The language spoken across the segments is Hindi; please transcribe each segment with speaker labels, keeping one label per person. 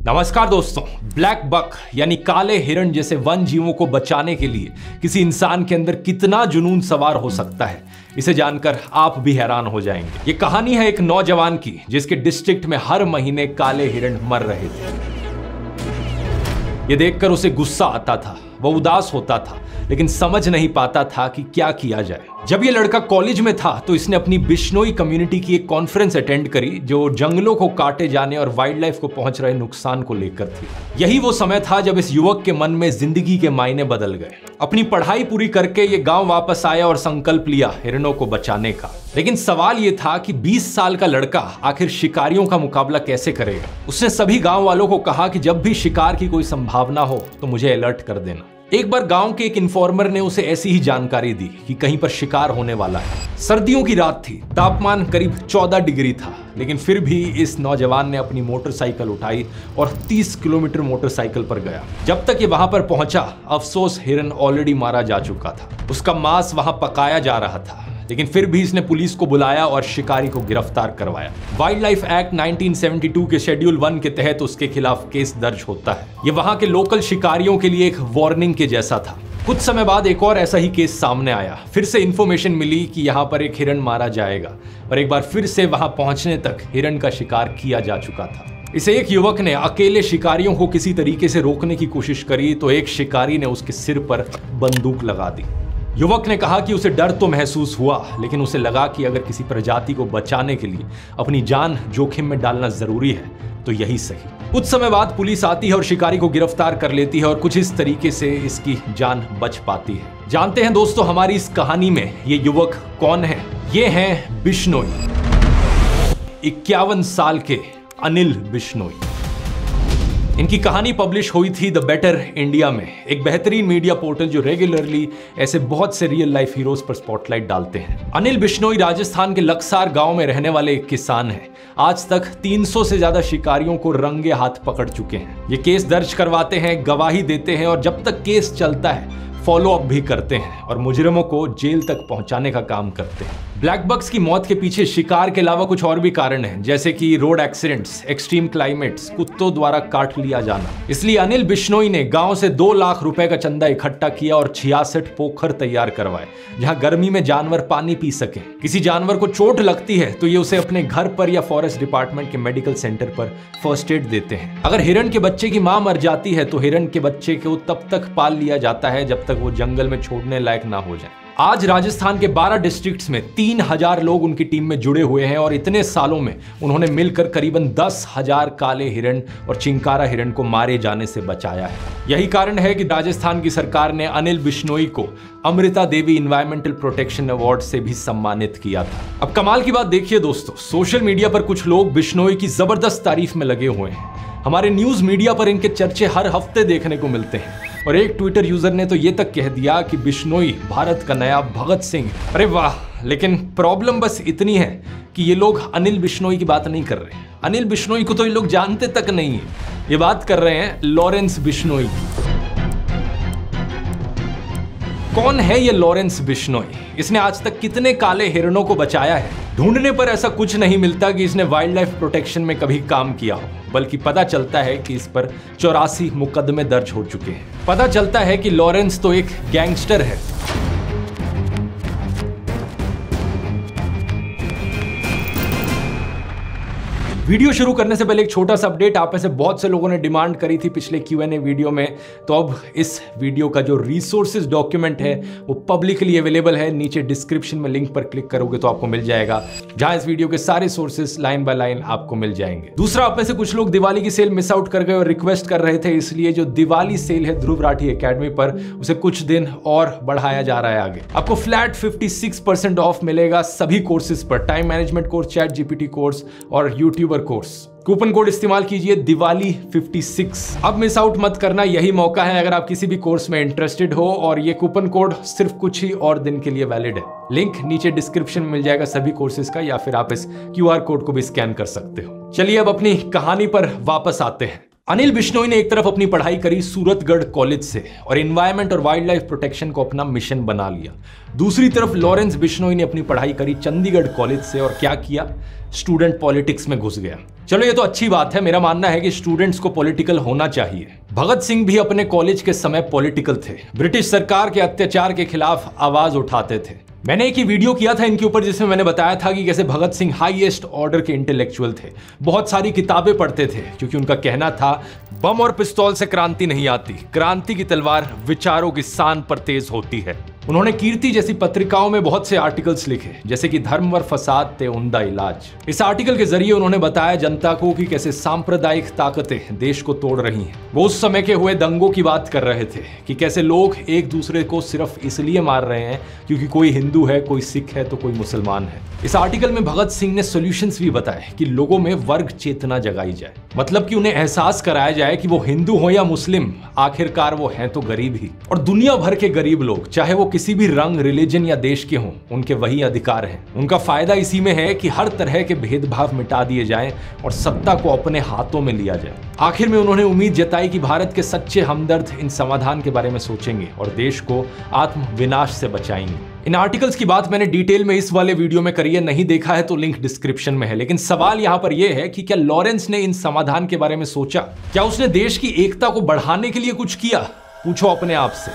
Speaker 1: नमस्कार दोस्तों, ब्लैक बक यानी काले हिरण जैसे वन जीवों को बचाने के लिए किसी इंसान के अंदर कितना जुनून सवार हो सकता है, इसे जानकर आप भी हैरान हो जाएंगे। ये कहानी है एक नौजवान की जिसके डिस्ट्रिक्ट में हर महीने काले हिरण मर रहे थे। ये देखकर उसे गुस्सा आता था, वो उदास होता था, लेकिन समझ नहीं पाता था कि क्या किया जाए। जब ये लड़का कॉलेज में था तो इसने अपनी बिश्नोई कम्युनिटी की एक कॉन्फ्रेंस अटेंड करी जो जंगलों को काटे जाने और वाइल्ड लाइफ को पहुंच रहे नुकसान को लेकर थी। यही वो समय था जब इस युवक के मन में जिंदगी के मायने बदल गए। अपनी पढ़ाई पूरी करके ये गांव वापस आया और संकल्प लिया हिरणों को बचाने का। लेकिन सवाल ये था कि 20 साल का लड़का आखिर शिकारियों का मुकाबला कैसे करेगा। उसने सभी गांव वालों को कहा कि जब भी शिकार की कोई संभावना हो तो मुझे अलर्ट कर देना। एक बार गांव के एक इन्फॉर्मर ने उसे ऐसी ही जानकारी दी कि कहीं पर शिकार होने वाला है। सर्दियों की रात थी, तापमान करीब 14 डिग्री था, लेकिन फिर भी इस नौजवान ने अपनी मोटरसाइकिल उठाई और 30 किलोमीटर मोटरसाइकिल पर गया। जब तक ये वहां पर पहुंचा, अफसोस हिरन ऑलरेडी मारा जा चुका था। उसका मांस वहां पकाया जा रहा था, लेकिन फिर भी इसने पुलिस को बुलाया और शिकारी को गिरफ्तार करवाया। वाइल्ड लाइफ एक्ट 1972 के शेड्यूल 1 के तहत उसके खिलाफ केस दर्ज होता है। ये वहां के लोकल शिकारियों के लिए एक वार्निंग के जैसा था। कुछ समय बाद एक और ऐसा ही केस सामने आया। फिर से इंफॉर्मेशन मिली कि यहाँ पर एक हिरन मारा जाएगा और एक बार फिर से वहां पहुंचने तक हिरन का शिकार किया जा चुका था। इसे एक युवक ने अकेले शिकारियों को किसी तरीके से रोकने की कोशिश करी तो एक शिकारी ने उसके सिर पर बंदूक लगा दी। युवक ने कहा कि उसे डर तो महसूस हुआ, लेकिन उसे लगा कि अगर किसी प्रजाति को बचाने के लिए अपनी जान जोखिम में डालना जरूरी है तो यही सही। कुछ समय बाद पुलिस आती है और शिकारी को गिरफ्तार कर लेती है और कुछ इस तरीके से इसकी जान बच पाती है। जानते हैं दोस्तों, हमारी इस कहानी में ये युवक कौन है? ये हैं बिश्नोई, 51 साल के अनिल बिश्नोई। इनकी कहानी पब्लिश हुई थी द बेटर इंडिया में, एक बेहतरीन मीडिया पोर्टल जो रेगुलरली ऐसे बहुत से रियल लाइफ हीरोज पर स्पॉटलाइट डालते हैं। अनिल बिश्नोई राजस्थान के लक्सार गांव में रहने वाले एक किसान हैं। आज तक 300 से ज्यादा शिकारियों को रंगे हाथ पकड़ चुके हैं। ये केस दर्ज करवाते हैं, गवाही देते हैं और जब तक केस चलता है फॉलो अप भी करते हैं और मुजरिमों को जेल तक पहुंचाने का काम करते हैं। ब्लैक बक्स की मौत के पीछे शिकार के अलावा कुछ और भी कारण हैं, जैसे कि रोड एक्सीडेंट्स, एक्सट्रीम क्लाइमेट्स, कुत्तों द्वारा काट लिया जाना। इसलिए अनिल बिश्नोई ने गांव से 2 लाख रुपए का चंदा इकट्ठा किया और 66 पोखर तैयार करवाए जहां गर्मी में जानवर पानी पी सके। किसी जानवर को चोट लगती है तो ये उसे अपने घर पर या फॉरेस्ट डिपार्टमेंट के मेडिकल सेंटर पर फर्स्ट एड देते हैं। अगर हिरन के बच्चे की मां मर जाती है तो हिरन के बच्चे को तब तक पाल लिया जाता है जब तक वो जंगल में छोड़ने लायक ना हो जाए। आज राजस्थान के 12 डिस्ट्रिक्ट्स में 3000 लोग उनकी टीम में जुड़े हुए हैं और इतने सालों में उन्होंने मिलकर करीबन 10,000 काले हिरण और चिंकारा हिरण को मारे जाने से बचाया है। यही कारण है कि राजस्थान की सरकार ने अनिल बिश्नोई को Amrita Devi environmental protection award से भी सम्मानित किया था। अब कमाल की बात देखिए दोस्तों, सोशल मीडिया पर कुछ लोग बिश्नोई की जबरदस्त तारीफ में लगे हुए हैं। हमारे न्यूज मीडिया पर इनके चर्चे हर हफ्ते देखने को मिलते हैं और एक ट्विटर यूजर ने तो ये तक कह दिया कि बिश्नोई भारत का नया भगत सिंह। अरे वाह, लेकिन प्रॉब्लम बस इतनी है कि ये लोग अनिल बिश्नोई की बात नहीं कर रहे हैं। अनिल बिश्नोई को तो ये लोग जानते तक नहीं है। ये बात कर रहे हैं लॉरेंस बिश्नोई की। कौन है ये लॉरेंस बिश्नोई? इसने आज तक कितने काले हिरणों को बचाया है? ढूंढने पर ऐसा कुछ नहीं मिलता कि इसने वाइल्ड लाइफ प्रोटेक्शन में कभी काम किया हो, बल्कि पता चलता है कि इस पर 84 मुकदमे दर्ज हो चुके हैं। पता चलता है कि लॉरेंस तो एक गैंगस्टर है। वीडियो शुरू करने से पहले एक छोटा सा अपडेट। आप में से बहुत से लोगों ने डिमांड करी थी पिछले Q&A वीडियो में, तो अब इस वीडियो का जो रिसोर्सेज डॉक्यूमेंट है वो पब्लिकली अवेलेबल है। नीचे डिस्क्रिप्शन में लिंक पर क्लिक करोगे तो आपको मिल जाएगा, जहां इस वीडियो के सारे सोर्सेज लाइन बाय लाइन आपको मिल जाएंगे। दूसरा, आप में से कुछ लोग दिवाली की सेल मिस आउट कर गए और रिक्वेस्ट कर रहे थे, इसलिए जो दिवाली सेल है ध्रुव राठी एकेडमी पर, उसे कुछ दिन और बढ़ाया जा रहा है आगे। आपको फ्लैट 56% ऑफ मिलेगा सभी कोर्सेज पर, time management course, chat GPT course और यूट्यूबर कोर्स। कूपन कोड इस्तेमाल कीजिए दिवाली 56। अब मिस आउट मत करना, यही मौका है अगर आप किसी भी कोर्स में इंटरेस्टेड हो और ये कूपन कोड सिर्फ कुछ ही और दिन के लिए वैलिड है। लिंक नीचे डिस्क्रिप्शन में मिल जाएगा सभी कोर्सेज का, या फिर आप इस QR कोड को भी स्कैन कर सकते हो। चलिए अब अपनी कहानी पर वापस आते हैं। अनिल बिश्नोई ने एक तरफ अपनी पढ़ाई करी सूरतगढ़ कॉलेज से और एनवायरमेंट और वाइल्ड लाइफ प्रोटेक्शन को अपना मिशन बना लिया। दूसरी तरफ लॉरेंस बिश्नोई ने अपनी पढ़ाई करी चंडीगढ़ कॉलेज से और क्या किया, स्टूडेंट पॉलिटिक्स में घुस गया। चलो ये तो अच्छी बात है, मेरा मानना है कि स्टूडेंट्स को पॉलिटिकल होना चाहिए। भगत सिंह भी अपने कॉलेज के समय पॉलिटिकल थे, ब्रिटिश सरकार के अत्याचार के खिलाफ आवाज उठाते थे। मैंने एक ही वीडियो किया था इनके ऊपर जिसमें मैंने बताया था कि कैसे भगत सिंह हाईएस्ट ऑर्डर के इंटेलेक्चुअल थे, बहुत सारी किताबें पढ़ते थे, क्योंकि उनका कहना था बम और पिस्तौल से क्रांति नहीं आती, क्रांति की तलवार विचारों की शान पर तेज होती है। उन्होंने कीर्ति जैसी पत्रिकाओं में बहुत से आर्टिकल्स लिखे, जैसे कि धर्म व फसाद ते उम्दा इलाज। इस आर्टिकल के जरिए उन्होंने बताया जनता को कि कैसे सांप्रदायिक ताकतें देश को तोड़ रही हैं। वो उस समय के हुए दंगों की बात कर रहे थे कि कैसे लोग एक दूसरे को सिर्फ इसलिए मार रहे हैं क्योंकि कोई हिंदू है, कोई सिख है तो कोई मुसलमान है। इस आर्टिकल में भगत सिंह ने सॉल्यूशंस भी बताए कि लोगों में वर्ग चेतना जगाई जाए, मतलब कि उन्हें एहसास कराया जाए कि वो हिंदू हो या मुस्लिम, आखिरकार वो हैं तो गरीब ही। और दुनिया भर के गरीब लोग, चाहे वो किसी भी रंग, रिलीजन या देश के हों, उनके वही अधिकार हैं। उनका फायदा इसी में है कि हर तरह के भेदभाव मिटा दिए जाएं और सत्ता को अपने हाथों में लिया जाए। आखिर में उन्होंने उम्मीद जताई कि भारत के सच्चे हमदर्द इन समाधान के बारे में सोचेंगे और देश को आत्म विनाश से बचाएंगे। इन आर्टिकल्स की बात मैंने डिटेल में इस वाले वीडियो में करी है, नहीं देखा है तो लिंक डिस्क्रिप्शन में है। लेकिन सवाल यहां पर यह है कि क्या लॉरेंस ने इन समाधान के बारे में सोचा? क्या उसने देश की एकता को बढ़ाने के लिए कुछ किया? पूछो अपने आप से।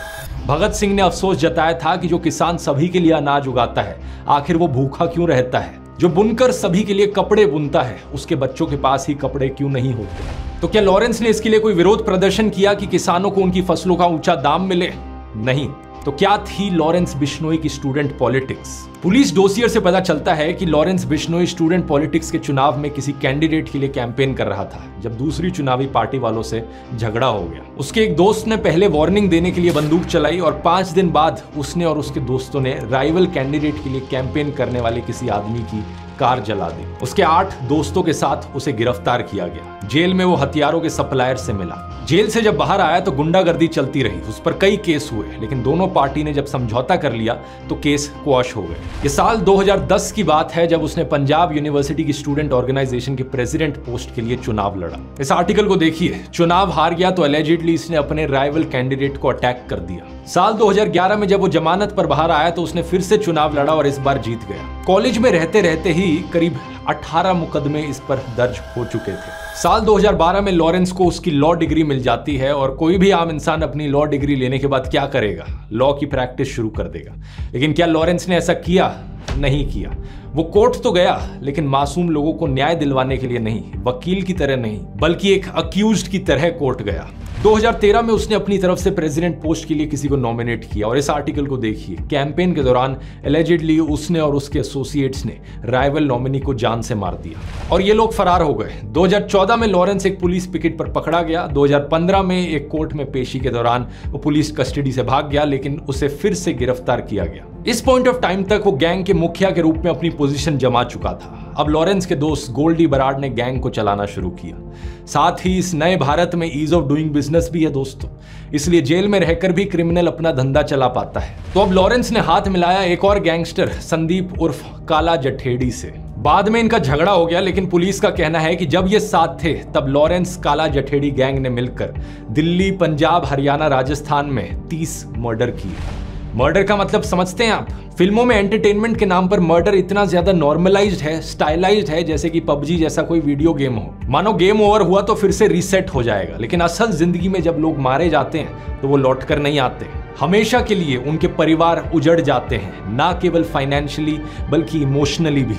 Speaker 1: भगत सिंह ने अफसोस जताया था कि जो किसान सभी के लिए अनाज उगाता है, आखिर वो भूखा क्यों रहता है? जो बुनकर सभी के लिए कपड़े बुनता है, उसके बच्चों के पास ही कपड़े क्यों नहीं होते? तो क्या लॉरेंस ने इसके लिए कोई विरोध प्रदर्शन किया कि किसानों को उनकी फसलों का ऊंचा दाम मिले? नहीं। तो क्या थी लॉरेंस बिश्नोई की स्टूडेंट पॉलिटिक्स? पुलिस डोसियर से पता चलता है कि लॉरेंस बिश्नोई स्टूडेंट पॉलिटिक्स के चुनाव में किसी कैंडिडेट के लिए कैंपेन कर रहा था जब दूसरी चुनावी पार्टी वालों से झगड़ा हो गया। उसके एक दोस्त ने पहले वार्निंग देने के लिए बंदूक चलाई और 5 दिन बाद उसने और उसके दोस्तों ने राइवल कैंडिडेट के लिए कैंपेन करने वाले किसी आदमी की कार जला दी। उसके 8 दोस्तों के साथ उसे गिरफ्तार किया गया। जेल में वो हथियारों के सप्लायर से मिला। जेल से जब बाहर आया तो गुंडागर्दी चलती रही, उस पर कई केस हुए, लेकिन दोनों पार्टी ने जब समझौता कर लिया तो केस क्वॉश हो गए। ये साल 2010 की बात है जब उसने पंजाब यूनिवर्सिटी की स्टूडेंट ऑर्गेनाइजेशन के प्रेसिडेंट पोस्ट के लिए चुनाव लड़ा। इस आर्टिकल को देखिए। चुनाव हार गया तो एलिजिडली इसने अपने राइवल कैंडिडेट को अटैक कर दिया। साल 2011 में जब वो जमानत पर बाहर आया तो उसने फिर से चुनाव लड़ा और इस बार जीत गया। कॉलेज में रहते रहते ही करीब 18 मुकदमे इस पर दर्ज हो चुके थे। साल 2012 में लॉरेंस को उसकी लॉ डिग्री मिल जाती है और कोई भी आम इंसान अपनी लॉ डिग्री लेने के बाद क्या करेगा? लॉ की प्रैक्टिस शुरू कर देगा। लेकिन क्या लॉरेंस ने ऐसा किया? नहीं किया। वो कोर्ट तो गया, लेकिन मासूम लोगों को न्याय दिलवाने के लिए नहीं, वकील की तरह नहीं, बल्कि एक अक्यूज्ड की तरह कोर्ट गया। 2013 में उसने अपनी तरफ से प्रेसिडेंट पोस्ट के लिए किसी को नॉमिनेट किया और इस आर्टिकल को देखिए। कैंपेन के दौरान एलिजिडली उसने और उसके एसोसिएट्स ने राइवल नॉमिनी को जान से मार दिया और ये लोग फरार हो गए। 2014 में लॉरेंस एक पुलिस पिकेट पर पकड़ा गया। 2015 में एक कोर्ट में पेशी के दौरान वो पुलिस कस्टडी से भाग गया, लेकिन उसे फिर से गिरफ्तार किया गया। इस पॉइंट ऑफ टाइम तक वो गैंग के मुखिया के रूप में अपनी पोजीशन जमा चुका था। अब लॉरेंस के दोस्त गोल्डी बराड ने गैंग को चलाना शुरू किया। साथ ही इस नए भारत में ईज ऑफ डूइंग बिजनेस भी है दोस्तों, इसलिए जेल में रहकर भी क्रिमिनल अपना धंधा चला पाता है। तो अब लॉरेंस ने हाथ मिलाया एक और गैंगस्टर संदीप उर्फ काला जठेड़ी से। बाद में इनका झगड़ा हो गया, लेकिन पुलिस का कहना है कि जब ये साथ थे तब लॉरेंस काला जठेड़ी गैंग ने मिलकर दिल्ली, पंजाब, हरियाणा, राजस्थान में 30 मर्डर किए। मर्डर का मतलब समझते हैं आप? फिल्मों में एंटरटेनमेंट के नाम पर मर्डर इतना ज्यादा नॉर्मलाइज्ड है, स्टाइलाइज्ड है, जैसे कि पबजी जैसा कोई वीडियो गेम हो। मानो गेम ओवर हुआ तो फिर से रीसेट हो जाएगा, लेकिन असल जिंदगी में जब लोग मारे जाते हैं तो वो लौट कर नहीं आते। हमेशा के लिए उनके परिवार उजड़ जाते हैं, ना केवल फाइनेंशियली बल्कि इमोशनली भी।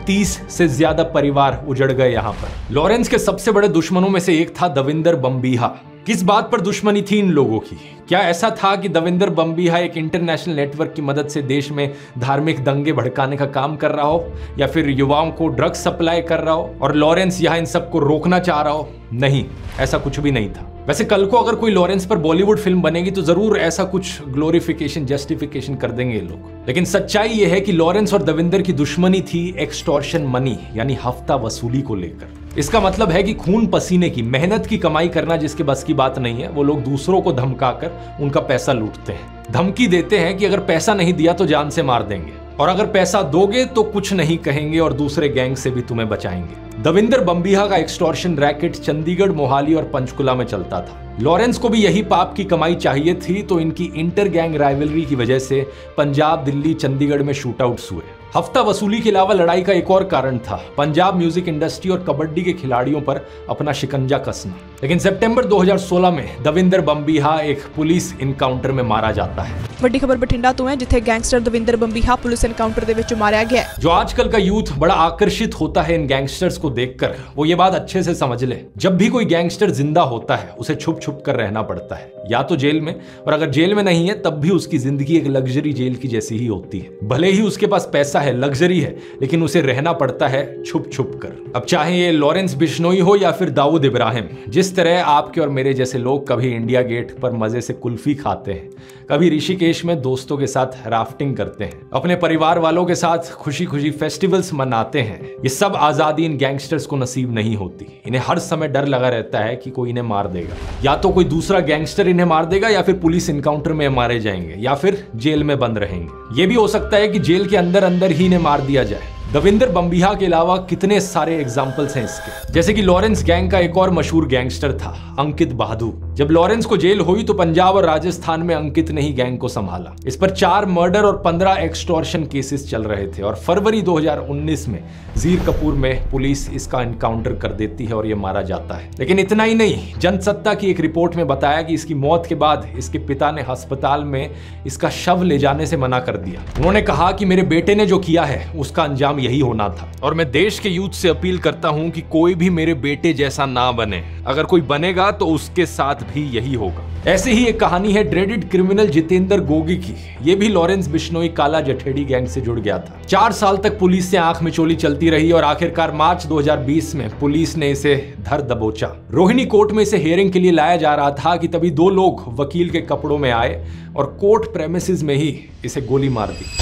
Speaker 1: 30 से ज्यादा परिवार उजड़ गए यहाँ पर। लॉरेंस के सबसे बड़े दुश्मनों में से एक था दविंदर बम्बीहा। किस बात पर दुश्मनी थी इन लोगों की? क्या ऐसा था कि दविंदर बम्बीहा एक इंटरनेशनल नेटवर्क की मदद से देश में धार्मिक दंगे भड़काने का काम कर रहा हो, या फिर युवाओं को ड्रग्स सप्लाई कर रहा हो और लॉरेंस यहाँ इन सबको रोकना चाह रहा हो? नहीं, ऐसा कुछ भी नहीं था। वैसे कल को अगर कोई लॉरेंस पर बॉलीवुड फिल्म बनेगी तो जरूर ऐसा कुछ ग्लोरिफिकेशन, जस्टिफिकेशन कर देंगे ये लोग। लेकिन सच्चाई ये है कि लॉरेंस और दविंदर की दुश्मनी थी एक्सटॉर्शन मनी, यानी हफ्ता वसूली को लेकर। इसका मतलब है कि खून पसीने की, मेहनत की कमाई करना जिसके बस की बात नहीं है, वो लोग दूसरों को धमकाकर उनका पैसा लूटते हैं। धमकी देते हैं कि अगर पैसा नहीं दिया तो जान से मार देंगे। और अगर पैसा दोगे तो कुछ नहीं कहेंगे और दूसरे गैंग से भी तुम्हें बचाएंगे। दविंदर बम्बिहा का एक्सटॉर्शन रैकेट चंडीगढ़, मोहाली और पंचकुला में चलता था। लॉरेंस को भी यही पाप की कमाई चाहिए थी, तो इनकी इंटर गैंग राइवलरी की वजह से पंजाब, दिल्ली, चंडीगढ़ में शूटआउट्स हुए। हफ्ता वसूली के अलावा लड़ाई का एक और कारण था पंजाब म्यूजिक इंडस्ट्री और कबड्डी के खिलाड़ियों पर अपना शिकंजा कसना। लेकिन सितंबर 2016 में दविंदर बम्बिहा एक पुलिस इनकाउंटर में मारा जाता है।
Speaker 2: ਵੱਡੀ खबर बठिंडा तो है, जिथे gangster Davinder Bambiha police encounter दे विच मारिया गया।
Speaker 1: जो आजकल का यूथ बड़ा आकर्षित होता है इन गैंगस्टर्स को देखकर, वो ये बात अच्छे से समझ ले, जब भी कोई गैंगस्टर जिंदा होता है उसे छुप छुप कर रहना पड़ता है, या तो जेल में, और अगर जेल में नहीं है तब भी उसकी जिंदगी एक लग्जरी जेल की जैसी ही होती है। भले ही उसके पास पैसा है, लग्जरी है, लेकिन उसे रहना पड़ता है छुप छुप कर। अब चाहे ये लॉरेंस बिश्नोई हो या फिर दाऊद इब्राहिम, जिस तरह आपके और मेरे जैसे लोग कभी इंडिया गेट पर मजे से कुल्फी खाते हैं, कभी ऋषिकेश में दोस्तों के साथ राफ्टिंग करते हैं, अपने परिवार वालों के साथ खुशी खुशी फेस्टिवल्स मनाते हैं, ये सब आजादी इन गैंगस्टर्स को नसीब नहीं होती। इन्हें हर समय डर लगा रहता है कि कोई इन्हें मार देगा, या तो कोई दूसरा गैंगस्टर इन्हें मार देगा, या फिर पुलिस इनकाउंटर में मारे जाएंगे, या फिर जेल में बंद रहेंगे। ये भी हो सकता है कि जेल के अंदर अंदर ही इन्हें मार दिया जाए। दविंदर बम्बिहा के अलावा कितने सारे एग्जाम्पल्स हैं इसके, जैसे कि लॉरेंस गैंग का एक और मशहूर गैंगस्टर था अंकित बहादुर। जब लॉरेंस को जेल हुई तो पंजाब और राजस्थान में अंकित ने ही गैंग को संभाला। इस पर 4 मर्डर और 15 एक्सटॉर्शन केसेस चल रहे थे और फरवरी 2019 में जीर कपूर में पुलिस इसका एनकाउंटर कर देती है और यह मारा जाता है। लेकिन इतना ही नहीं, जनसत्ता की एक रिपोर्ट में बताया कि इसकी मौत के बाद इसके पिता ने अस्पताल में इसका शव ले जाने से मना कर दिया। उन्होंने कहा कि मेरे बेटे ने जो किया है उसका अंजाम यही होना था, और मैं देश के यूथ से अपील करता हूं कि कोई भी मेरे बेटे जैसा ना बने। अगर कोई बनेगा तो उसके साथ भी यही होगा। ऐसे ही एक कहानी है ड्रेडेड क्रिमिनल जितेंद्र गोगी की। ये भी लॉरेंस बिश्नोई काला जठेड़ी गैंग से जुड़ गया था। 4 साल तक पुलिस से आंख मिचोली चलती रही और आखिरकार मार्च 2020 में पुलिस ने इसे धर दबोचा। रोहिणी कोर्ट में इसे हियरिंग के लिए लाया जा रहा था कि तभी 2 लोग वकील के कपड़ों में आए और कोर्ट प्रेमिसेस में ही इसे गोली मार दी।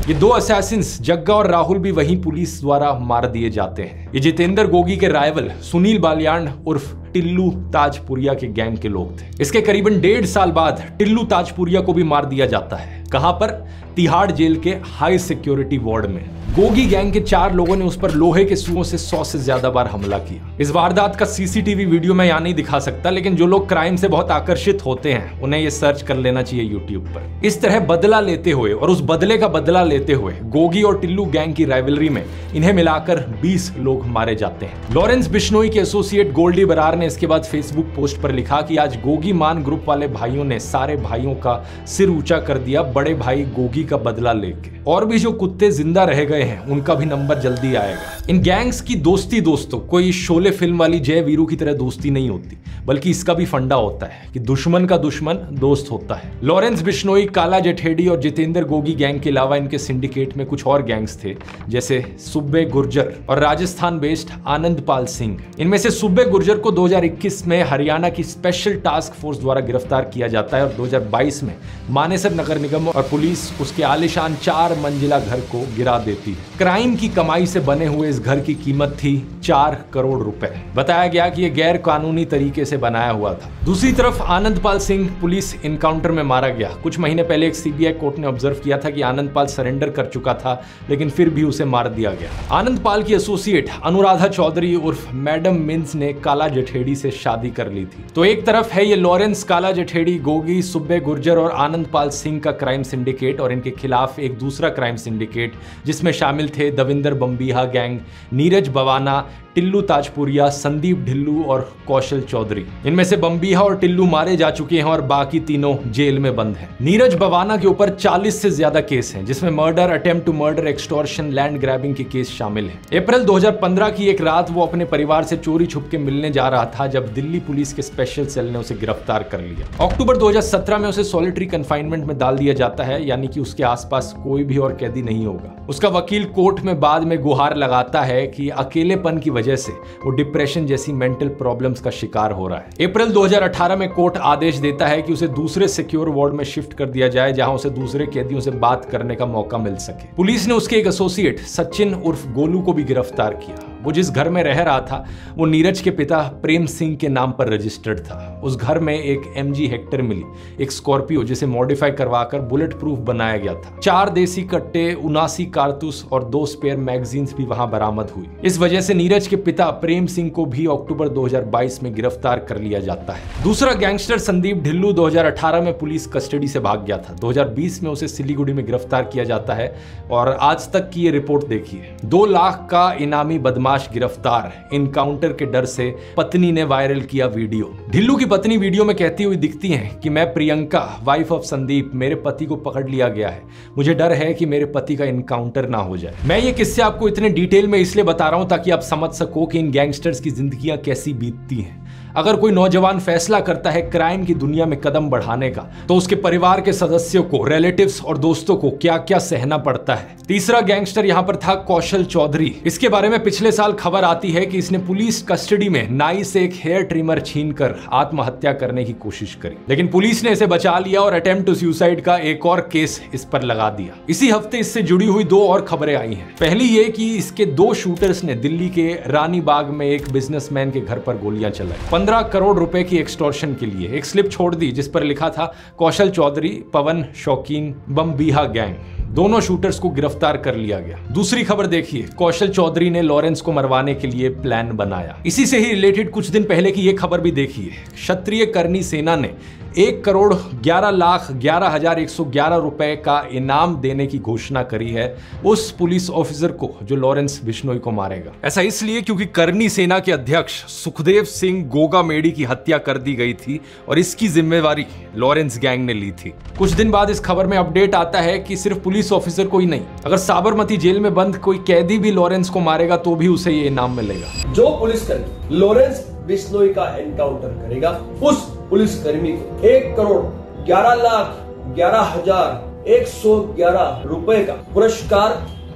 Speaker 1: ये 2 असैसिन्स जग्गा और राहुल भी वहीं पुलिस द्वारा मार दिए जाते हैं। ये जितेंद्र गोगी के राइवल सुनील बालियान उर्फ टिल्लू ताजपुरिया के गैंग के लोग थे। इसके करीबन 1.5 साल बाद टिल्लू ताजपुरिया को भी मार दिया जाता है। कहां पर? तिहाड़ जेल के हाई सिक्योरिटी वार्ड में। गोगी गैंग के 4 लोगों ने उस पर लोहे के सुओं से 100 से ज्यादा बार हमला किया। इस वारदात का सीसीटीवी वीडियो मैं यहां नहीं दिखा सकता, लेकिन जो लोग क्राइम से बहुत आकर्षित होते हैं उन्हें ये सर्च कर लेना चाहिए यूट्यूब पर। इस तरह बदला लेते हुए और उस बदले का बदला लेते हुए गोगी और टिल्लू गैंग की राइवलरी में इन्हें मिलाकर 20 लोग मारे जाते हैं। लॉरेंस बिश्नोई के एसोसिएट गोल्डी बरार ने इसके बाद फेसबुक पोस्ट पर लिखा कि आज गोगी मान ग्रुप वाले भाइयों ने सारे भाइयों का सिर ऊंचा कर दिया, बड़े भाई गोगी का बदला लेके। और भी जो कुत्ते जिंदा रह गए हैं उनका भी नंबर जल्दी आएगा। इन गैंग्स की दोस्ती दोस्तों कोई शोले फिल्म वाली जय वीरू की तरह दोस्ती नहीं होती, बल्कि इसका भी फंडा होता है कि दुश्मन का दुश्मन दोस्त होता है। लॉरेंस बिश्नोई, काला जठेड़ी और जितेंद्र गोगी गैंग के अलावा इनके सिंडिकेट में कुछ और गैंग्स थे, जैसे सुब्बे गुर्जर और राजस्थान बेस्ड आनंदपाल सिंह। इनमें से सुब्बे गुर्जर को 2021 में हरियाणा की स्पेशल टास्क फोर्स द्वारा गिरफ्तार किया जाता है और 2022 में मानेसर नगर निगम और पुलिस उसके आलीशान 4 मंजिला घर को गिरा देती है। क्राइम की कमाई से बने हुए इस घर की कीमत थी 4 करोड़ रुपए। बताया गया कि यह गैर कानूनी तरीके से बनाया हुआ था। दूसरी तरफ आनंदपाल सिंह पुलिस इनकाउंटर में मारा गया। कुछ महीने पहले एक सीबीआई कोर्ट ने ऑब्जर्व किया था कि आनंदपाल सरेंडर कर चुका था, लेकिन फिर भी उसे मार दिया गया। आनंदपाल की एसोसिएट अनुराधा चौधरी उर्फ मैडम मिन्स ने काला जठेड़ी से शादी कर ली थी। तो एक तरफ है ये लॉरेंस, काला जठेड़ी, गोगी, सुब्बे गुर्जर और आनंदपाल सिंह का क्राइम सिंडिकेट, और इनके खिलाफ एक दूसरा क्राइम सिंडिकेट जिसमें शामिल थे दविंदर बम्बिहा गैंग, नीरज बवाना, टिल्लू ताजपुरिया, संदीप ढिल्लू और कौशल चौधरी। इनमें से बम्बिहा और टिल्लू मारे जा चुके हैं और बाकी तीनों जेल में बंद हैं। नीरज बवाना के ऊपर 40 से ज्यादा केस हैं, जिसमें murder, attempt to murder, extortion, land grabbing के केस शामिल हैं। अप्रैल 2015 की एक रात वो अपने परिवार से चोरी छुप के मिलने जा रहा था जब दिल्ली पुलिस के स्पेशल सेल ने उसे गिरफ्तार कर लिया। अक्टूबर 2017 में उसे सॉलिटरी कन्फाइनमेंट में डाल दिया जाता है, यानी कि उसके आसपास कोई भी और कैदी नहीं होगा। उसका वकील कोर्ट में बाद में गुहार लगाता है कि अकेलेपन की वजह से वो डिप्रेशन जैसी मेंटल प्रॉब्लम्स का शिकार हो रहा है। अप्रैल 2018 में कोर्ट आदेश देता है कि उसे दूसरे सिक्योर वार्ड में शिफ्ट कर दिया जाए, जहां उसे दूसरे कैदियों से बात करने का मौका मिल सके। पुलिस ने उसके एक एसोसिएट सचिन उर्फ गोलू को भी गिरफ्तार किया। वो जिस घर में रह रहा था वो नीरज के पिता प्रेम सिंह के नाम पर रजिस्टर्ड था। उस घर में एक MG हेक्टर मिली, एक स्कॉर्पियो जिसे मॉडिफाई करवाकर बुलेट प्रूफ बनाया गया था। 4 देसी कट्टे, 79 कारतूस और 2 स्पेयर मैगजीन्स भी वहां बरामद हुई। इस वजह से नीरज के पिता प्रेम सिंह को भी अक्टूबर 2022 में गिरफ्तार कर लिया जाता है। दूसरा गैंगस्टर संदीप ढिल्लू 2018 में पुलिस कस्टडी से भाग गया था। 2020 में उसे सिलीगुड़ी में गिरफ्तार किया जाता है और आज तक की ये रिपोर्ट देखिए। 2 लाख का इनामी बदमाश गिरफ्तार, इनकाउंटर के डर से पत्नी ने वायरल किया वीडियो। ढिल्लू की पत्नी वीडियो में कहती हुई दिखती हैं कि मैं प्रियंका, वाइफ ऑफ संदीप, मेरे पति को पकड़ लिया गया है, मुझे डर है कि मेरे पति का इनकाउंटर ना हो जाए। मैं ये किस्से आपको इतने डिटेल में इसलिए बता रहा हूं ताकि आप समझ सको कि इन गैंगस्टर्स की जिंदगियां कैसी बीतती हैं। अगर कोई नौजवान फैसला करता है क्राइम की दुनिया में कदम बढ़ाने का, तो उसके परिवार के सदस्यों को, रिलेटिव्स और दोस्तों को क्या क्या सहना पड़ता है। तीसरा गैंगस्टर यहां पर था कौशल चौधरी। इसके बारे में पिछले साल खबर आती है कि इसने पुलिस कस्टडी में नाई से एक हेयर ट्रिमर छीनकर आत्महत्या करने की कोशिश करी, लेकिन पुलिस ने इसे बचा लिया और अटेम्प्ट टू सुसाइड का एक और केस इस पर लगा दिया। इसी हफ्ते इससे जुड़ी हुई 2 और खबरें आई हैं। पहली ये कि इसके 2 शूटर्स ने दिल्ली के रानी बाग में एक बिजनेसमैन के घर पर गोलियां चलाई। 15 करोड़ रुपए की एक्सटॉर्शन के लिए एक स्लिप छोड़ दी जिस पर लिखा था कौशल चौधरी, पवन शौकीन, बम्बीहा गैंग। दोनों शूटर्स को गिरफ्तार कर लिया गया। दूसरी खबर देखिए, कौशल चौधरी ने लॉरेंस को मरवाने के लिए प्लान बनाया। इसी से ही रिलेटेड कुछ दिन पहले की ये खबर भी देखिए। क्षत्रिय करनी सेना ने 1,11,11,111 रुपए का इनाम देने की घोषणा करी है उस पुलिस ऑफिसर को जो लॉरेंस बिश्नोई को मारेगा। ऐसा इसलिए क्योंकि करनी सेना के अध्यक्ष सुखदेव सिंह गोगामेडी की हत्या कर दी गई थी और इसकी जिम्मेवारी लॉरेंस गैंग ने ली थी। कुछ दिन बाद इस खबर में अपडेट आता है कि सिर्फ पुलिस ऑफिसर को ही नहीं, अगर साबरमती जेल में बंद कोई कैदी भी लॉरेंस को मारेगा तो भी उसे ये इनाम मिलेगा।
Speaker 3: जो पुलिसकर्मी लॉरेंस बिश्नोई का एनकाउंटर करेगा, उस पुलिसकर्मी को 1,11,11,111 रुपए का पुरस्कार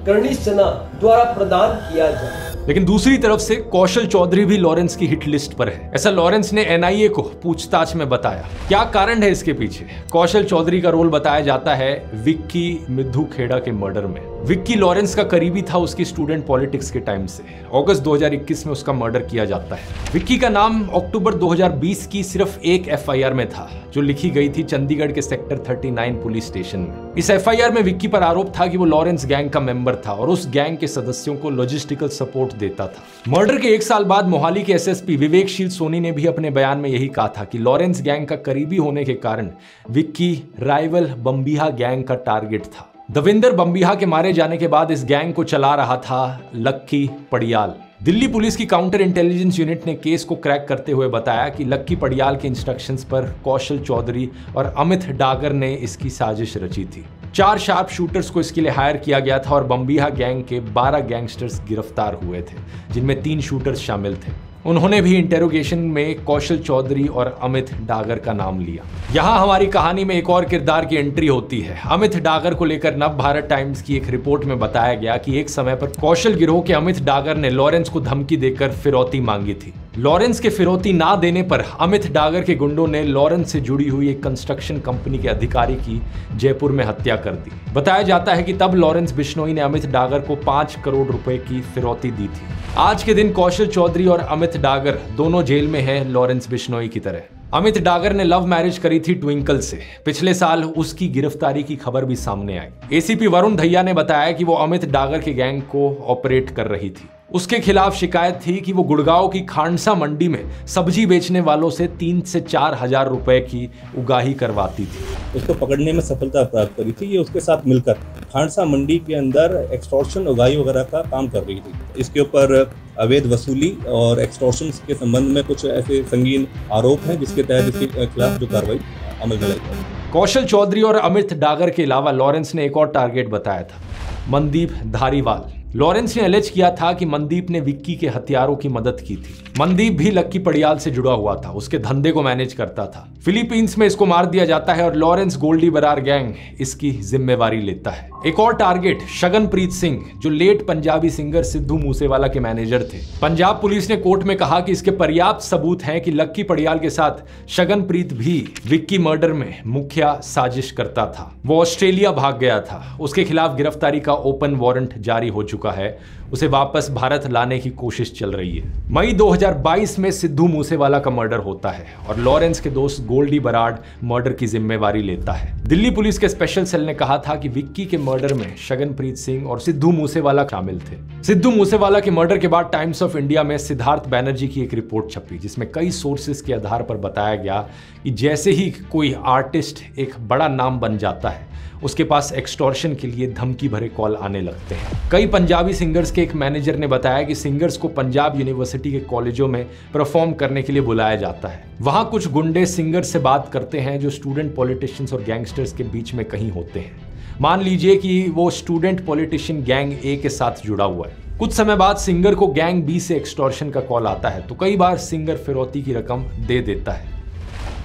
Speaker 3: करनी सेना द्वारा प्रदान किया जाए।
Speaker 1: लेकिन दूसरी तरफ से कौशल चौधरी भी लॉरेंस की हिट लिस्ट पर है। ऐसा लॉरेंस ने NIA को पूछताछ में बताया। क्या कारण है इसके पीछे? कौशल चौधरी का रोल बताया जाता है विक्की मिद्धू खेड़ा के मर्डर में। विक्की लॉरेंस का करीबी था उसकी स्टूडेंट पॉलिटिक्स के टाइम से। अगस्त 2021 में उसका मर्डर किया जाता है। विक्की का नाम अक्टूबर 2020 की सिर्फ एक FIR में था जो लिखी गई थी चंडीगढ़ के सेक्टर 39 पुलिस स्टेशन में। इस FIR में विक्की पर आरोप था कि वो लॉरेंस गैंग का मेंबर था और उस गैंग के सदस्यों को लॉजिस्टिकल सपोर्ट देता था। मर्डर के 1 साल बाद मोहाली के SSP विवेकशील सोनी ने भी अपने बयान में यही कहा था कि लॉरेंस गैंग का करीबी होने के कारण विक्की राइवल बम्बीहा गैंग का टारगेट था। दविंदर बम्बीहा के मारे जाने के बाद इस गैंग को चला रहा था लक्की पड़ियाल। दिल्ली पुलिस की काउंटर इंटेलिजेंस यूनिट ने केस को क्रैक करते हुए बताया कि लक्की पड़ियाल के इंस्ट्रक्शंस पर कौशल चौधरी और अमित डागर ने इसकी साजिश रची थी। 4 शार्प शूटर्स को इसके लिए हायर किया गया था और बम्बीहा गैंग के 12 गैंगस्टर्स गिरफ्तार हुए थे जिनमें 3 शूटर्स शामिल थे। उन्होंने भी इंटेरोगेशन में कौशल चौधरी और अमित डागर का नाम लिया। यहाँ हमारी कहानी में एक और किरदार की एंट्री होती है। अमित डागर को लेकर नव भारत टाइम्स की एक रिपोर्ट में बताया गया कि एक समय पर कौशल गिरोह के अमित डागर ने लॉरेंस को धमकी देकर फिरौती मांगी थी। लॉरेंस के फिरौती ना देने पर अमित डागर के गुंडों ने लॉरेंस से जुड़ी हुई एक कंस्ट्रक्शन कंपनी के अधिकारी की जयपुर में हत्या कर दी। बताया जाता है कि तब लॉरेंस बिश्नोई ने अमित डागर को 5 करोड़ रुपए की फिरौती दी थी। आज के दिन कौशल चौधरी और अमित डागर दोनों जेल में हैं लॉरेंस बिश्नोई की तरह। अमित डागर ने लव मैरिज करी थी ट्विंकल से। पिछले साल उसकी गिरफ्तारी की खबर भी सामने आई। ACP वरुण धैया ने बताया कि वो अमित डागर के गैंग को ऑपरेट कर रही थी। उसके खिलाफ शिकायत थी कि वो गुड़गांव की खांडसा मंडी में सब्जी बेचने वालों से 3 से 4 हजार रुपए की उगाही करवाती थी।
Speaker 4: उसको पकड़ने में सफलता प्राप्त करी थी। ये उसके साथ मिलकर खांडसा मंडी के अंदर एक्सटॉर्शन उगाही वगैरह का काम कर रही थी। इसके ऊपर अवैध वसूली और एक्सटॉर्शन के संबंध में कुछ ऐसे संगीन आरोप हैं जिसके तहत इसके खिलाफ जो कार्रवाई अमल में लाई जाएगी।
Speaker 1: कौशल चौधरी और अमित डागर के अलावा लॉरेंस ने एक और टारगेट बताया था, मनदीप धारीवाल। लॉरेंस ने एलिज किया था कि मनदीप ने विक्की के हथियारों की मदद की थी। मनदीप भी लक्की पड़ियाल से जुड़ा हुआ था, उसके धंधे को मैनेज करता था। फिलीपींस में इसको मार दिया जाता है और लॉरेंस गोल्डी बरार गैंग इसकी जिम्मेवारी लेता है। एक और टारगेट शगनप्रीत सिंह, जो लेट पंजाबी सिंगर सिद्धू मूसेवाला के मैनेजर थे। पंजाब पुलिस ने कोर्ट में कहा कि इसके पर्याप्त सबूत हैं कि लक्की पड़ियाल के साथ शगनप्रीत भी विक्की मर्डर में मुख्य साजिश करता था। वो ऑस्ट्रेलिया भाग गया था। उसके खिलाफ गिरफ्तारी का ओपन वारंट जारी हो चुका चुका है, उसे वापस भारत लाने की कोशिश चल रही है। मई 2022 में सिद्धू मूसेवाला का मर्डर होता है और लॉरेंस के दोस्त गोल्डी बराड मर्डर की जिम्मेवारी लेता है। दिल्ली पुलिस के स्पेशल सेल ने कहा था कि विक्की के मर्डर में शगनप्रीत सिंह और सिद्धू मूसेवाला शामिल थे। सिद्धू मूसेवाला के मर्डर के बाद टाइम्स ऑफ इंडिया में सिद्धार्थ बैनर्जी की एक रिपोर्ट छपी, जिसमें कई सोर्सेस के आधार पर बताया गया कि जैसे ही कोई आर्टिस्ट एक बड़ा नाम बन जाता है, उसके पास एक्सटॉर्शन के लिए धमकी भरे कॉल आने लगते हैं। कई पंजाबी सिंगर्स के एक मैनेजर ने बताया कि सिंगर्स को पंजाब यूनिवर्सिटी के कॉलेजों में परफॉर्म करने के लिए बुलाया जाता है। वहां कुछ गुंडे सिंगर्स से बात करते हैं जो स्टूडेंट पॉलिटिशियंस और गैंगस्टर्स के बीच में कहीं होते हैं। मान लीजिए कि वो स्टूडेंट पॉलिटिशियन गैंग ए के साथ जुड़ा हुआ है। कुछ समय बाद सिंगर को गैंग बी से एक्सटॉर्शन का कॉल आता है, तो कई बार सिंगर फिरौती की रकम दे देता है,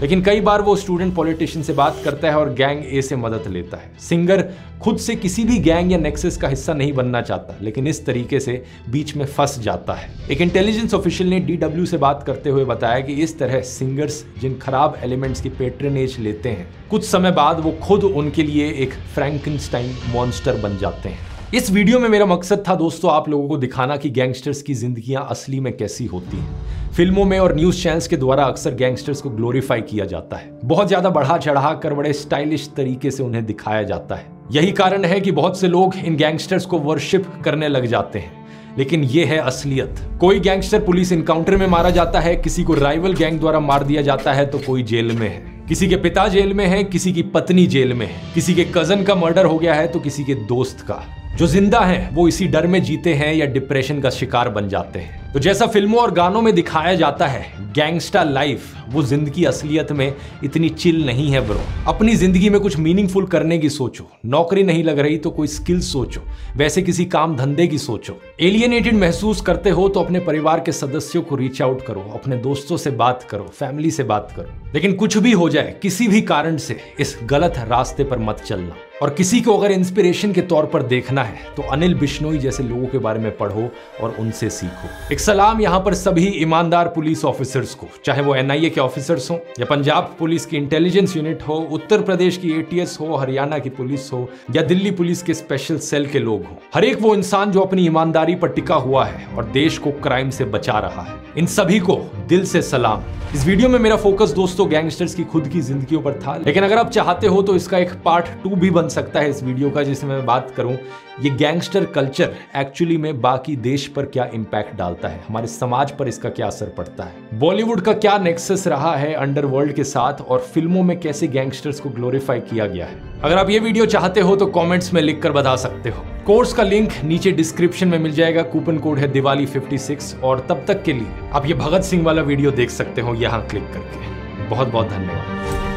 Speaker 1: लेकिन कई बार वो स्टूडेंट पॉलिटिशियन से बात करता है और गैंग ए से मदद लेता है। सिंगर खुद से किसी भी गैंग या नेक्सस का हिस्सा नहीं बनना चाहता, लेकिन इस तरीके से बीच में फंस जाता है। एक इंटेलिजेंस ऑफिशियल ने DW से बात करते हुए बताया कि इस तरह सिंगर्स जिन खराब एलिमेंट्स की पेट्रनेज लेते हैं, कुछ समय बाद वो खुद उनके लिए एक फ्रैंकेनस्टाइन मॉन्स्टर बन जाते हैं। इस वीडियो में मेरा मकसद था दोस्तों आप लोगों को दिखाना कि गैंगस्टर्स की जिंदगियां असली में कैसी होती हैं। फिल्मों में और न्यूज चैनल्स के द्वारा अक्सर गैंगस्टर्स को ग्लोरीफाई किया जाता है, बहुत ज्यादा बढ़ा चढ़ा कर बड़े स्टाइलिश तरीके से उन्हें दिखाया जाता है। यही कारण है कि बहुत से लोग इन गैंगस्टर्स को वर्शिप करने लग जाते हैं, लेकिन ये है असलियत। कोई गैंगस्टर पुलिस इनकाउंटर में मारा जाता है, किसी को राइवल गैंग द्वारा मार दिया जाता है, तो कोई जेल में है, किसी के पिता जेल में है, किसी की पत्नी जेल में है, किसी के कजन का मर्डर हो गया है तो किसी के दोस्त का। जो जिंदा हैं वो इसी डर में जीते हैं या डिप्रेशन का शिकार बन जाते हैं। तो जैसा फिल्मों और गानों में दिखाया जाता है, गैंगस्टर लाइफ वो जिंदगी असलियत में इतनी चिल नहीं है ब्रो। अपनी जिंदगी में कुछ मीनिंगफुल करने की सोचो, नौकरी नहीं लग रही तो कोई स्किल सोचो, वैसे किसी काम धंधे की सोचो। एलियनेटेड महसूस करते हो तो अपने परिवार के सदस्यों को रीच आउट करो, अपने दोस्तों से बात करो, फैमिली से बात करो। लेकिन कुछ भी हो जाए, किसी भी कारण से इस गलत रास्ते पर मत चलना। और किसी को अगर इंस्पिरेशन के तौर पर देखना है तो अनिल बिश्नोई जैसे लोगों के बारे में पढ़ो और उनसे सीखो। एक सलाम यहाँ पर सभी ईमानदार पुलिस ऑफिसर्स को, चाहे वो NIA के ऑफिसर्स हो या पंजाब पुलिस की इंटेलिजेंस यूनिट हो, उत्तर प्रदेश की ATS हो, हरियाणा की पुलिस हो या दिल्ली पुलिस के स्पेशल सेल के लोग हो। हर एक वो इंसान जो अपनी ईमानदारी पर टिका हुआ है और देश को क्राइम से बचा रहा है, इन सभी को दिल से सलाम। इस वीडियो में मेरा फोकस दोस्तों गैंगस्टर्स की खुद की जिंदगियों पर था, लेकिन अगर आप चाहते हो तो इसका एक पार्ट 2 भी बन सकता है इस वीडियो का, जिसमें मैं बात करूं ये गैंगस्टर कल्चर एक्चुअली में बाकी देश पर क्या इंपैक्ट डालता है, हमारे समाज पर इसका क्या असर पड़ता है, बॉलीवुड का क्या नेक्सस रहा है अंडरवर्ल्ड के साथ और फिल्मों में कैसे गैंगस्टर्स को ग्लोरीफाई किया गया है। अगर आप ये वीडियो चाहते हो तो कॉमेंट्स में लिख कर बता सकते हो। कोर्स का लिंक नीचे डिस्क्रिप्शन में मिल जाएगा, कूपन कोड है दिवाली 56 और तब तक के लिए आप ये भगत सिंह वाला वीडियो देख सकते हो यहाँ क्लिक करके। बहुत बहुत धन्यवाद।